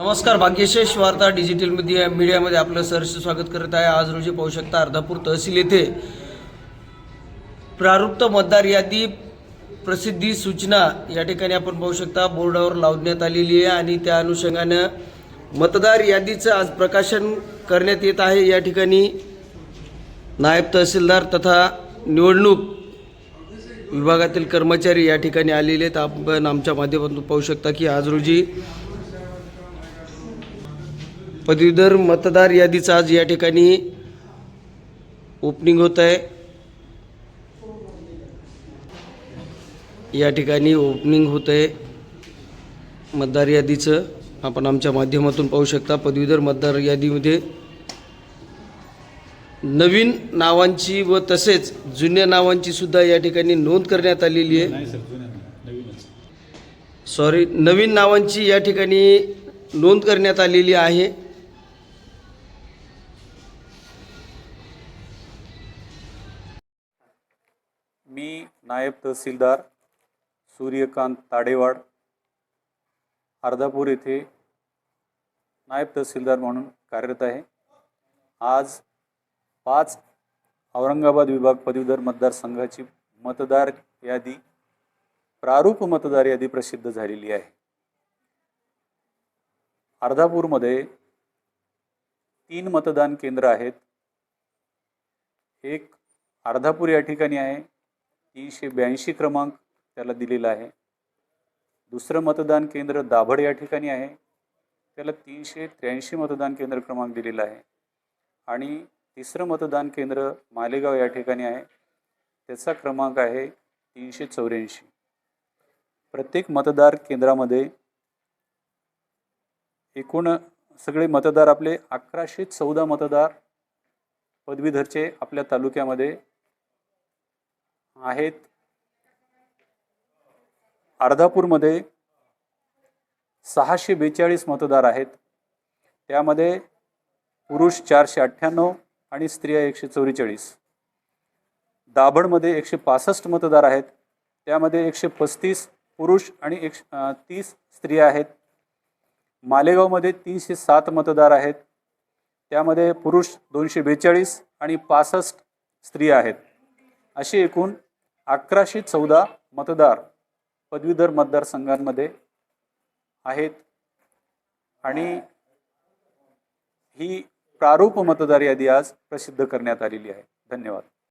नमस्कार, भाग्यशेष वार्ता डिजिटल मीडियामध्ये आपलं सहर्ष स्वागत करत आहे। आज रोजी पाहू शकता अर्धापूर तहसील येथे प्रारूप्त मतदार यादी प्रसिद्धी सूचना या ठिकाणी आपण पाहू शकता बोर्डावर लावण्यात आलेली आहे आणि त्या अनुषंगाने मतदार यादीचं आज प्रकाशन करण्यात येत आहे। या ठिकाणी नायब तहसीलदार तथा निवडणूक विभागातील कर्मचारी या ठिकाणी आलेले आहेत। आपण आमच्या माध्यमातून पाहू शकता की आज रोजी पदवीधर मतदार यादीचं आज या ठिकाणी ओपनिंग होत आहे। या ठिकाणी ओपनिंग होत आहे मतदार यादीचं। आपण आमच्या माध्यमातून पाहू शकता पदवीधर मतदार यादीमध्ये नवीन नावांची व तसेच जुन्या नावांची सुद्धा या ठिकाणी नोंद करण्यात आलेली आहे। नवीन नावांची या ठिकाणी नोंद करण्यात आलेली आहे। मी नायब तहसीलदार सूर्यकांत ताडेवाड अर्धापूर येथे नायब तहसीलदार म्हणून कार्यरत आहे। आज 5 औरंगाबाद विभाग पदवीधर मतदारसंघाची मतदार यादी प्रारूप मतदार यादी प्रसिद्ध झालेली आहे। अर्धापूरमध्ये 3 मतदान केंद्र आहेत। एक अर्धापूर या ठिकाणी आहे, 382 क्रमांक त्याला दिलेला आहे। दुसरं मतदान केंद्र दाभड या ठिकाणी आहे, त्याला 383 मतदान केंद्र क्रमांक दिलेला आहे। आणि तिसरं मतदान केंद्र मालेगाव या ठिकाणी आहे, त्याचा क्रमांक आहे 384। प्रत्येक मतदार केंद्रामध्ये एकूण सगळे मतदार आपले 1114 मतदार पदवीधरचे आपल्या तालुक्यामध्ये आहेत। अर्धापूरमध्ये 642 मतदार आहेत, त्यामध्ये पुरुष 498 आणि स्त्रिया 144। दाभडमध्ये 165 मतदार आहेत, त्यामध्ये 135 पुरुष आणि 30 स्त्रिया आहेत। मालेगावमध्ये 307 मतदार आहेत, त्यामध्ये पुरुष 242 आणि 65 स्त्रिया आहेत। असे एकूण 1114 मतदार पदवीधर मतदारसंघांमध्ये आहेत। आणि ही प्रारूप मतदार यादी आज प्रसिद्ध करण्यात आलेली आहे। धन्यवाद।